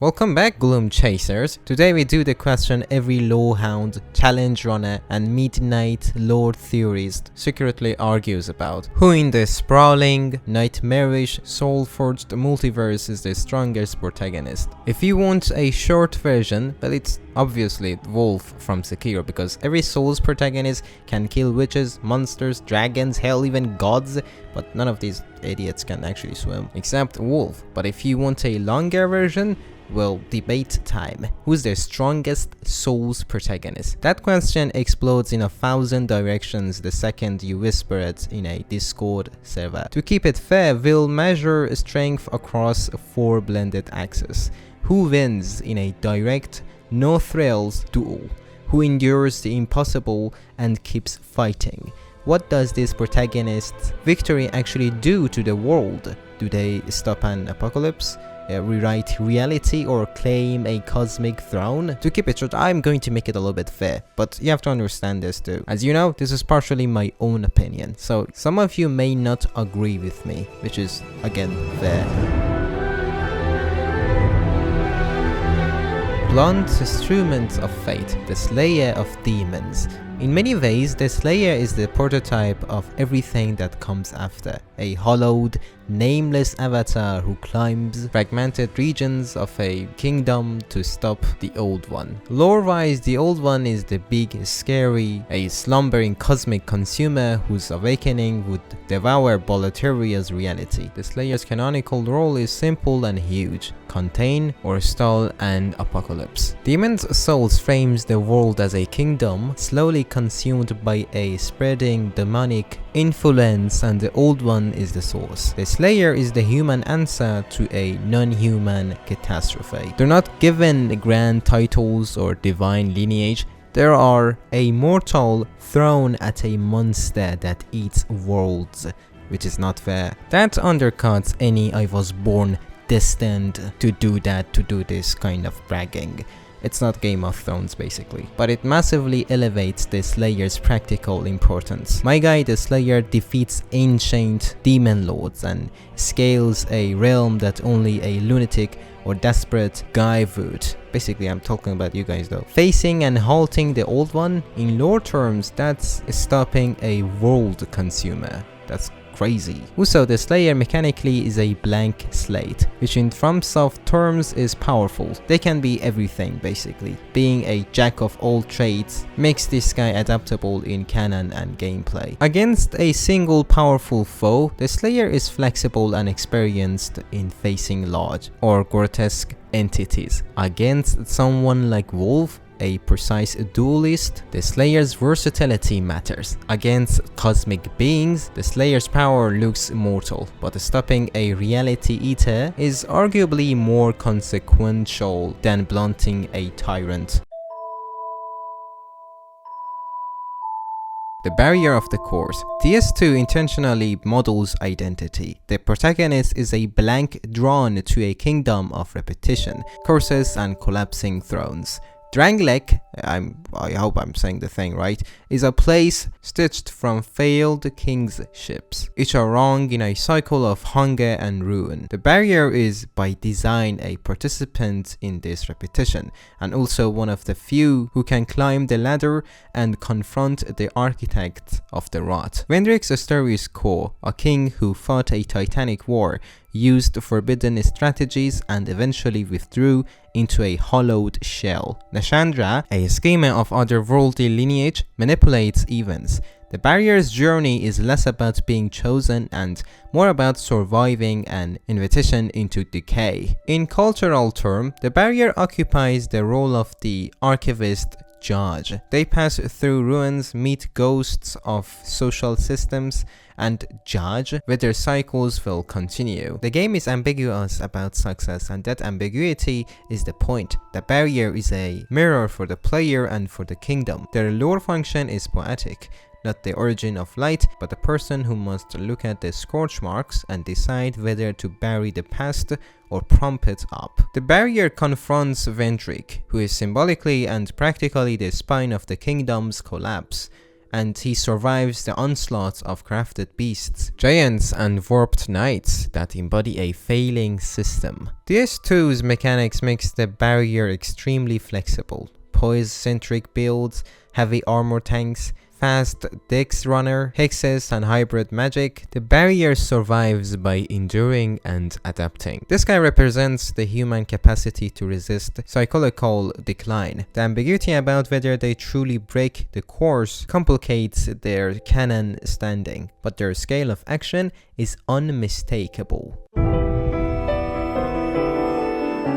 Welcome back, Gloom Chasers. Today we do the question every lawhound, challenge runner, and midnight lore theorist secretly argues about. Who in the sprawling, nightmarish, soul-forged multiverse is the strongest protagonist? If you want a short version, well, it's obviously Wolf from Sekiro, because every Souls protagonist can kill witches, monsters, dragons, hell, even gods, but none of these idiots can actually swim, except Wolf. But if you want a longer version, well, debate time. Who's the strongest Souls protagonist? That question explodes in 1,000 directions the second you whisper it in a Discord server. To keep it fair, we'll measure strength across 4 blended axes. Who wins in a direct, no thrills duel? Who endures the impossible and keeps fighting? What does this protagonist's victory actually do to the world? Do they stop an apocalypse? Rewrite reality, or claim a cosmic throne? To keep it short, I'm going to make it a little bit fair, but you have to understand this too. As you know, this is partially my own opinion, so some of you may not agree with me, which is, again, fair. Blunt instrument of fate, the slayer of demons. In many ways, the Slayer is the prototype of everything that comes after. A hollowed, nameless avatar who climbs fragmented regions of a kingdom to stop the old one. Lore-wise, the old one is the big, scary, a slumbering cosmic consumer whose awakening would devour Boletaria's reality. The Slayer's canonical role is simple and huge: contain or stall an apocalypse. Demon's Souls frames the world as a kingdom, slowly consumed by a spreading demonic influence, and the old one is the source. The Slayer is the human answer to a non-human catastrophe. They're not given grand titles or divine lineage. They are a mortal thrown at a monster that eats worlds, which is not fair. That undercuts any "I was born destined to do that" to do this kind of bragging. It's not Game of Thrones basically, but it massively elevates the Slayer's practical importance. My guy, the Slayer defeats ancient demon lords and scales a realm that only a lunatic or desperate guy would. Basically, I'm talking about you guys though. Facing and halting the old one, in lore terms, that's stopping a world consumer. That's crazy. Also, the Slayer mechanically is a blank slate, which in FromSoft terms is powerful. They can be everything basically. Being a jack of all trades makes this guy adaptable in canon and gameplay. Against a single powerful foe, the Slayer is flexible and experienced in facing large or grotesque entities. Against someone like Wolf, a precise duelist, the Slayer's versatility matters. Against cosmic beings, the Slayer's power looks mortal, but stopping a reality eater is arguably more consequential than blunting a tyrant. The barrier of the course. TS2 intentionally models identity. The protagonist is a blank drawn to a kingdom of repetition, curses, and collapsing thrones. Dranglek, I hope I'm saying the thing right, is a place stitched from failed kings' ships. Each are wrong in a cycle of hunger and ruin. The barrier is by design a participant in this repetition, and also one of the few who can climb the ladder and confront the architect of the rot. Vendrick's story is core, a king who fought a titanic war, used forbidden strategies, and eventually withdrew into a hollowed shell. Nashandra, a schemer of otherworldly lineage, manipulates events. The barrier's journey is less about being chosen and more about surviving an invitation into decay. In cultural terms, the barrier occupies the role of the archivist judge. They pass through ruins, meet ghosts of social systems, and judge whether cycles will continue. The game is ambiguous about success, and that ambiguity is the point. The barrier is a mirror for the player and for the kingdom. Their lore function is poetic. Not the origin of light, but the person who must look at the scorch marks and decide whether to bury the past or prop it up. The barrier confronts Vendrick, who is symbolically and practically the spine of the kingdom's collapse. and he survives the onslaught of crafted beasts, giants and warped knights that embody a failing system. DS2's mechanics makes the barrier extremely flexible. Poise-centric builds, heavy armor tanks, fast Dex runner, hexes and hybrid magic, the barrier survives by enduring and adapting. This guy represents the human capacity to resist psychological decline. The ambiguity about whether they truly break the course complicates their canon standing, but their scale of action is unmistakable.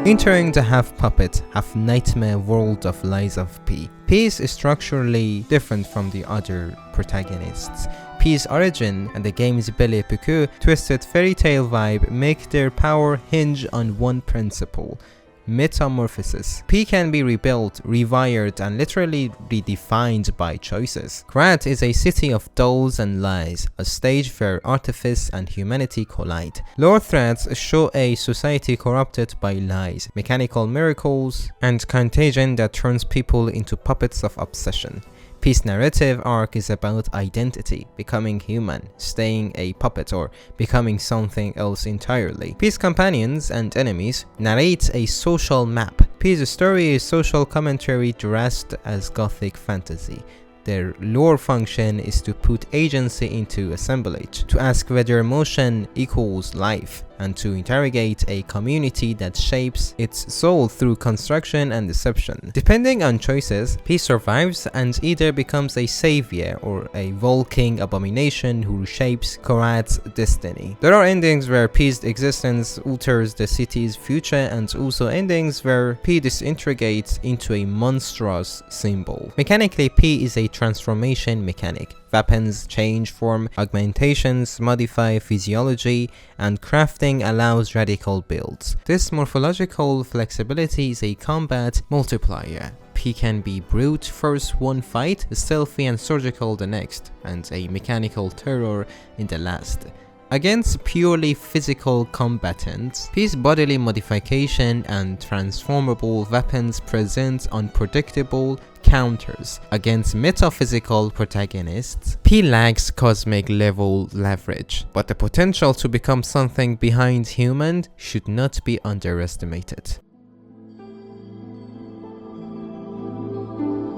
Entering the half-puppet, half-nightmare world of Lies of P. P is structurally different from the other protagonists. P's origin and the game's Belle Piqueux twisted fairy tale vibe make their power hinge on one principle: metamorphosis. P can be rebuilt, rewired, and literally redefined by choices. Krat is a city of dolls and lies, a stage where artifice and humanity collide. Lore threads show a society corrupted by lies, mechanical miracles, and contagion that turns people into puppets of obsession. P's narrative arc is about identity, becoming human, staying a puppet, or becoming something else entirely. P's companions and enemies narrate a social map. P's story is social commentary dressed as gothic fantasy. Their lore function is to put agency into assemblage, to ask whether emotion equals life, and to interrogate a community that shapes its soul through construction and deception. Depending on choices, P survives and either becomes a savior or a walking abomination who reshapes Krat's destiny. There are endings where P's existence alters the city's future, and also endings where P disintegrates into a monstrous symbol. Mechanically, P is a transformation mechanic. Weapons change form, augmentations modify physiology, and crafting allows radical builds. This morphological flexibility is a combat multiplier. P can be brute first one fight, stealthy and surgical the next, and a mechanical terror in the last. Against purely physical combatants, P's bodily modification and transformable weapons present unpredictable counters. Against metaphysical protagonists, P lacks cosmic level leverage, but the potential to become something behind human should not be underestimated.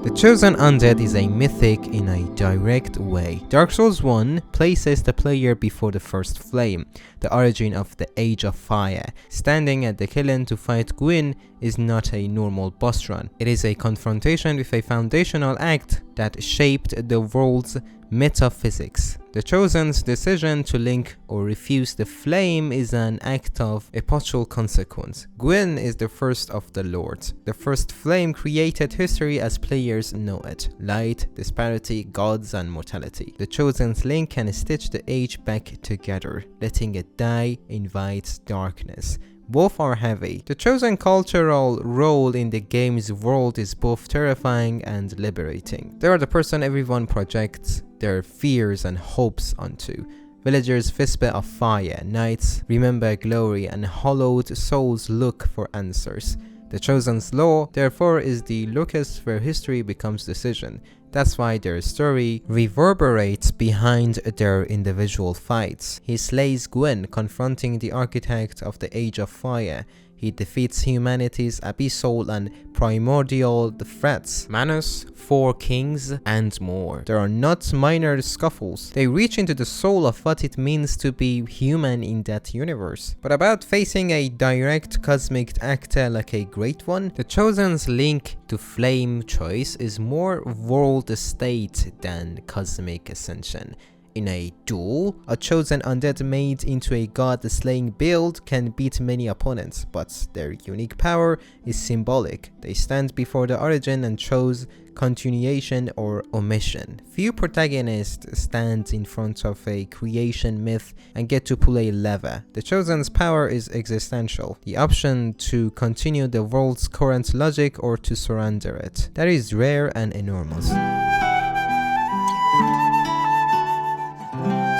The Chosen Undead is a mythic in a direct way. Dark Souls 1 places the player before the first flame, the origin of the Age of Fire. Standing at the Kiln to fight Gwyn is not a normal boss run. It is a confrontation with a foundational act that shaped the world's metaphysics. The Chosen's decision to link or refuse the flame is an act of epochal consequence. Gwyn is the first of the lords. The first flame created history as players know it. Light, disparity, gods, and mortality. The Chosen's link can stitch the age back together. Letting it die invites darkness. Both are heavy. The Chosen cultural role in the game's world is both terrifying and liberating. They are the person everyone projects their fears and hopes onto. Villagers whisper of fire, knights remember glory, and hollowed souls look for answers. The Chosen's law, therefore, is the locus where history becomes decision. That's why their story reverberates behind their individual fights. He slays Gwyn, confronting the architect of the Age of Fire. He defeats humanity's abyssal and primordial threats, Manus, Four Kings, and more. There are not minor scuffles. They reach into the soul of what it means to be human in that universe. But about facing a direct cosmic actor like a great one, the Chosen's link to flame choice is more world state than cosmic ascension. In a duel, a Chosen Undead made into a god-slaying build can beat many opponents, but their unique power is symbolic. They stand before the origin and chose continuation or omission. Few protagonists stand in front of a creation myth and get to pull a lever. The Chosen's power is existential, the option to continue the world's current logic or to surrender it. That is rare and enormous.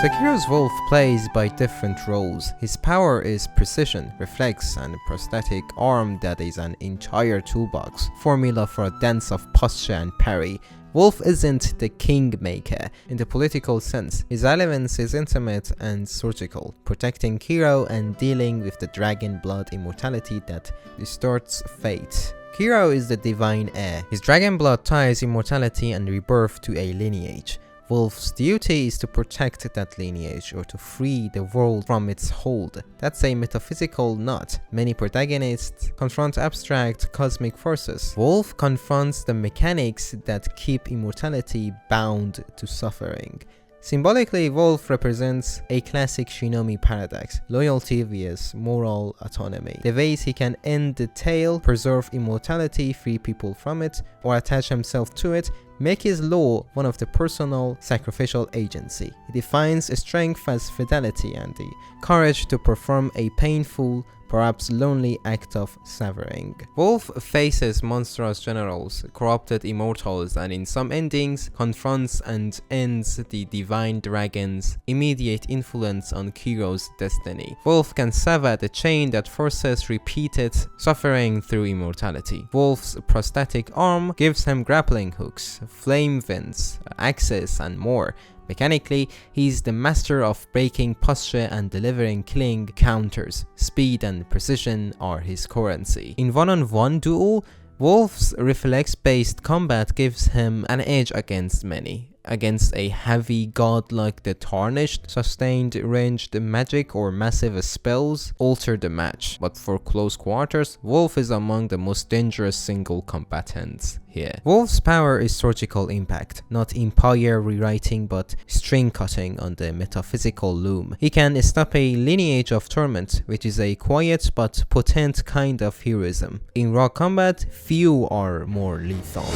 Sekiro's wolf plays by different roles. His power is precision, reflex, and prosthetic arm that is an entire toolbox, formula for a dance of posture and parry. Wolf isn't the kingmaker in the political sense. His relevance is intimate and surgical, protecting Kiro and dealing with the dragon blood immortality that distorts fate. Kiro is the divine heir. His dragon blood ties immortality and rebirth to a lineage. Wolf's duty is to protect that lineage or to free the world from its hold. That's a metaphysical knot. Many protagonists confront abstract cosmic forces. Wolf confronts the mechanics that keep immortality bound to suffering. Symbolically, Wolf represents a classic Shinomi paradox, loyalty vs moral autonomy. The ways he can end the tale, preserve immortality, free people from it, or attach himself to it, make his law one of the personal, sacrificial agency. He defines strength as fidelity and the courage to perform a painful, perhaps lonely act of severing. Wolf faces monstrous generals, corrupted immortals, and in some endings confronts and ends the divine dragon's immediate influence on Kiro's destiny. Wolf can sever the chain that forces repeated suffering through immortality. Wolf's prosthetic arm gives him grappling hooks, flame vents, axes, and more. Mechanically, he's the master of breaking posture and delivering killing counters. Speed and precision are his currency. In one-on-one duel, Wolf's reflex-based combat gives him an edge against many. Against a heavy god like the Tarnished, sustained ranged magic or massive spells alter the match, but for close quarters, Wolf is among the most dangerous single combatants here. Wolf's power is surgical impact, not empire rewriting but string cutting on the metaphysical loom. He can stop a lineage of torment, which is a quiet but potent kind of heroism. In raw combat, few are more lethal.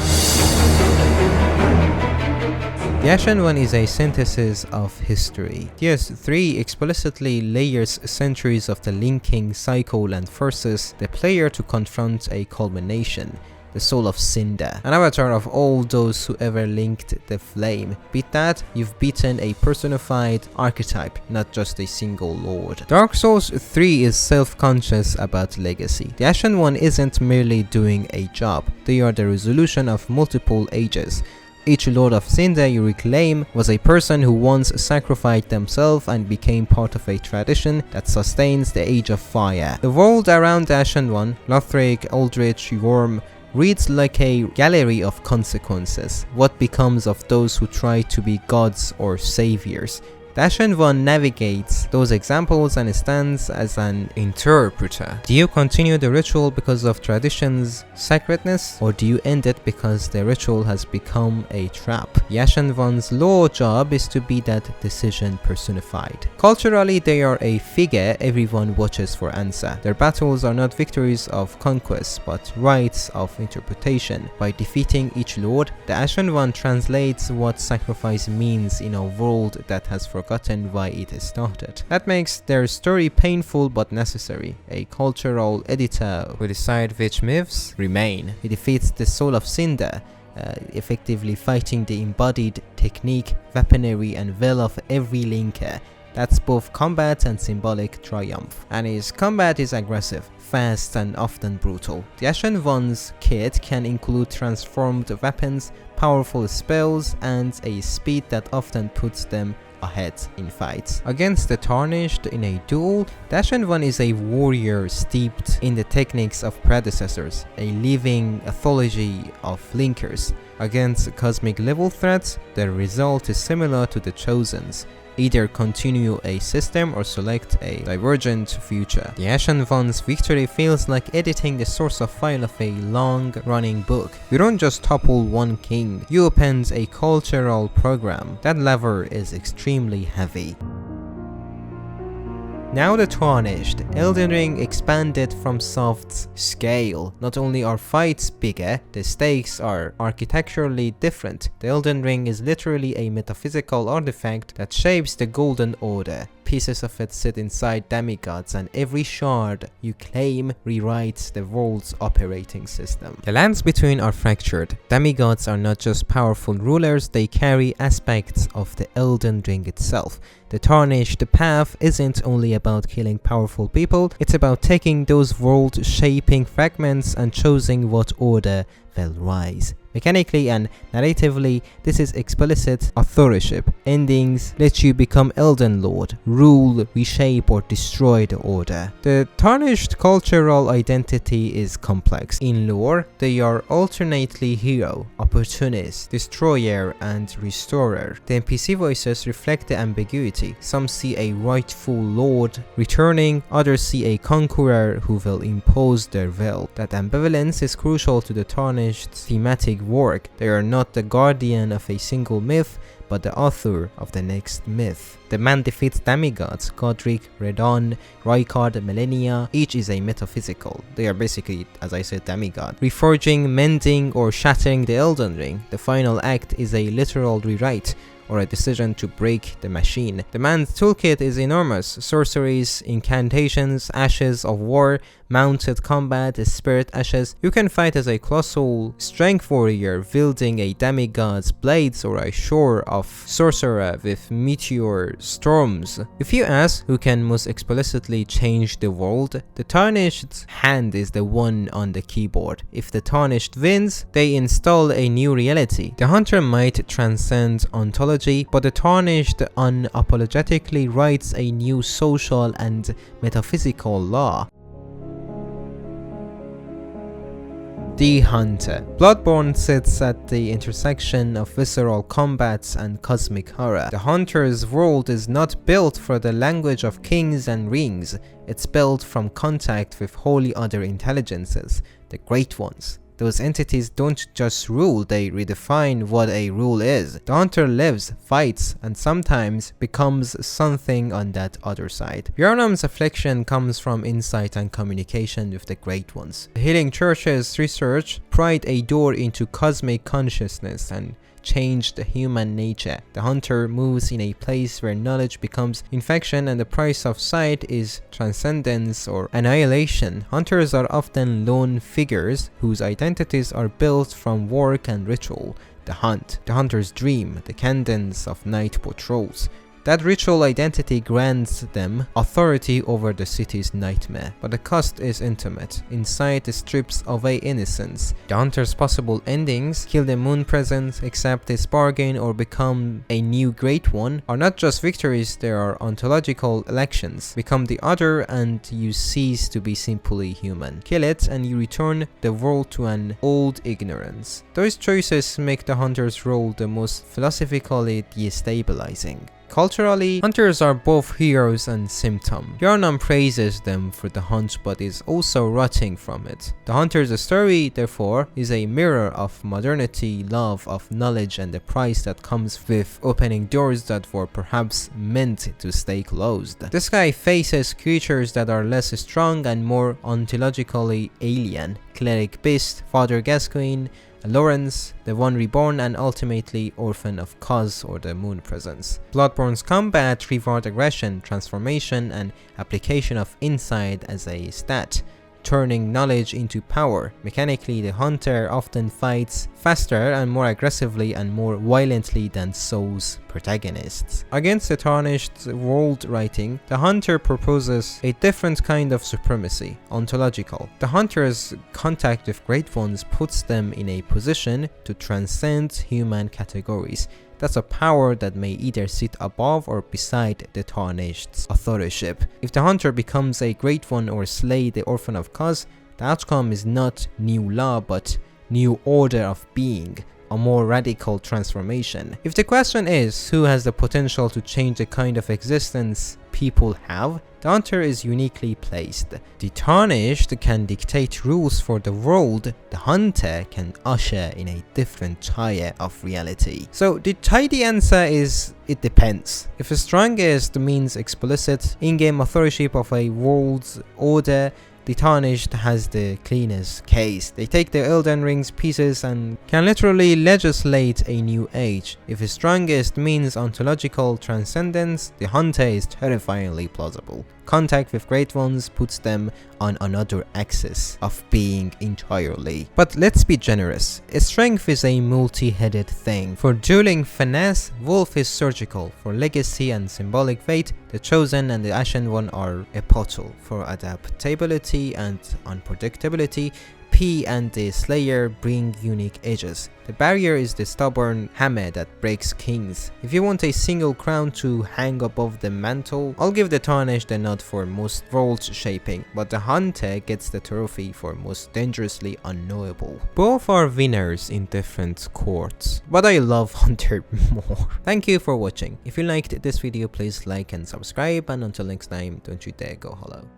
The Ashen One is a synthesis of history. TS3 explicitly layers centuries of the linking cycle and forces the player to confront a culmination, the soul of Cinder, an avatar of all those who ever linked the flame. Beat that, you've beaten a personified archetype, not just a single lord. Dark Souls 3 is self-conscious about legacy. The Ashen One isn't merely doing a job, they are the resolution of multiple ages. Each Lord of Cinder you reclaim was a person who once sacrificed themselves and became part of a tradition that sustains the Age of Fire. The world around the Ashen One, Lothric, Eldritch, Yorm, reads like a gallery of consequences. What becomes of those who try to be gods or saviors? The Ashen One navigates those examples and stands as an interpreter. Do you continue the ritual because of tradition's sacredness, or do you end it because the ritual has become a trap? The Ashen One's law job is to be that decision personified. Culturally, they are a figure everyone watches for answer. Their battles are not victories of conquest, but rites of interpretation. By defeating each lord, the Ashen One translates what sacrifice means in a world that has forgotten why it started. That makes their story painful but necessary. A cultural editor will decide which myths remain. He defeats the soul of Cinder, effectively fighting the embodied technique, weaponry, and will of every linker. That's both combat and symbolic triumph. And his combat is aggressive, fast, and often brutal. The Ashen One's kit can include transformed weapons, powerful spells, and a speed that often puts them ahead in fights. Against the Tarnished in a duel, the Ashen One is a warrior steeped in the techniques of predecessors, a living anthology of linkers. Against cosmic level threats, the result is similar to the Chosen's. Either continue a system or select a divergent future. The Ashen One's victory feels like editing the source of file of a long-running book. You don't just topple one king, you append a cultural program. That lever is extremely heavy. Now the Tarnished, Elden Ring expanded from soft's scale. Not only are fights bigger, the stakes are architecturally different. The Elden Ring is literally a metaphysical artifact that shapes the Golden Order. Pieces of it sit inside demigods, and every shard you claim rewrites the world's operating system. The lands between are fractured. Demigods are not just powerful rulers, they carry aspects of the Elden Ring itself. The Tarnished path isn't only about killing powerful people, it's about taking those world-shaping fragments and choosing what order will rise. Mechanically and narratively, this is explicit authorship. Endings let you become Elden Lord, rule, reshape, or destroy the order. The Tarnished cultural identity is complex. In lore, they are alternately hero, opportunist, destroyer, and restorer. The NPC voices reflect the ambiguity. Some see a rightful lord returning, others see a conqueror who will impose their will. That ambivalence is crucial to the Tarnished thematic work. They are not the guardian of a single myth, but the author of the next myth. The man defeats demigods, Godric, Redon, Rykard, Millennia. Each is a metaphysical. They are basically, as I said, demigod. Reforging, mending, or shattering the Elden Ring. The final act is a literal rewrite, or a decision to break the machine. The man's toolkit is enormous. Sorceries, incantations, ashes of war, mounted combat, spirit ashes. You can fight as a colossal strength warrior wielding a demigod's blades, or a shore of sorcerer with meteor storms. If you ask who can most explicitly change the world, the Tarnished hand is the one on the keyboard. If the Tarnished wins, they install a new reality. The hunter might transcend ontology, but the Tarnished unapologetically writes a new social and metaphysical law. The Hunter. Bloodborne sits at the intersection of visceral combats and cosmic horror. The Hunter's world is not built for the language of kings and rings, it's built from contact with wholly other intelligences, the Great Ones. Those entities don't just rule, they redefine what a rule is. The hunter lives, fights, and sometimes becomes something on that other side. Bjornam's affliction comes from insight and communication with the Great Ones. The Healing Church's research pried a door into cosmic consciousness and changed the human nature. The hunter moves in a place where knowledge becomes infection and the price of sight is transcendence or annihilation. Hunters are often lone figures whose identities are built from work and ritual. The hunt, the hunter's dream, the cadence of night patrols. That ritual identity grants them authority over the city's nightmare, but the cost is intimate. Inside it strips away innocence. The hunter's possible endings, kill the moon presence, accept its bargain, or become a new great one, are not just victories, they are ontological elections. Become the other and you cease to be simply human. Kill it and you return the world to an old ignorance. Those choices make the hunter's role the most philosophically destabilizing. Culturally, hunters are both heroes and symptom. Bjornam praises them for the hunt but is also rotting from it. The hunter's story, therefore, is a mirror of modernity, love of knowledge, and the price that comes with opening doors that were perhaps meant to stay closed. This guy faces creatures that are less strong and more ontologically alien. Cleric Beast, Father Gascoigne, Lawrence, the One Reborn, and ultimately Orphan of Cos or the Moon Presence. Bloodborne's combat reward aggression, transformation, and application of insight as a stat, turning knowledge into power. Mechanically, the hunter often fights faster and more aggressively and more violently than Soul's protagonists. Against the Tarnished world writing, the hunter proposes a different kind of supremacy, ontological. The hunter's contact with Great Ones puts them in a position to transcend human categories. That's a power that may either sit above or beside the Tarnished's authorship. If the hunter becomes a Great One or slay the Orphan of Cos, the outcome is not new law but new order of being, a more radical transformation. If the question is who has the potential to change the kind of existence people have, the hunter is uniquely placed. The Tarnished can dictate rules for the world, the hunter can usher in a different tier of reality. So the tidy answer is it depends. If the strongest means explicit in-game authorship of a world's order, the Tarnished has the cleanest case. They take the Elden Ring's pieces and can literally legislate a new age. If the strongest means ontological transcendence, the hunter is terrifyingly plausible. Contact with great ones puts them on another axis of being entirely. But let's be generous. Strength is a multi-headed thing. For dueling finesse, Wolf is surgical. For legacy and symbolic weight, the Chosen and the Ashen One are a pottle. For adaptability and unpredictability, P and the Slayer bring unique edges. The barrier is the stubborn hammer that breaks kings. If you want a single crown to hang above the mantle, I'll give the Tarnished the nod for most world shaping, but the Hunter gets the trophy for most dangerously unknowable. Both are winners in different courts, but I love Hunter more. Thank you for watching. If you liked this video, please like and subscribe, and until next time, don't you dare go hollow.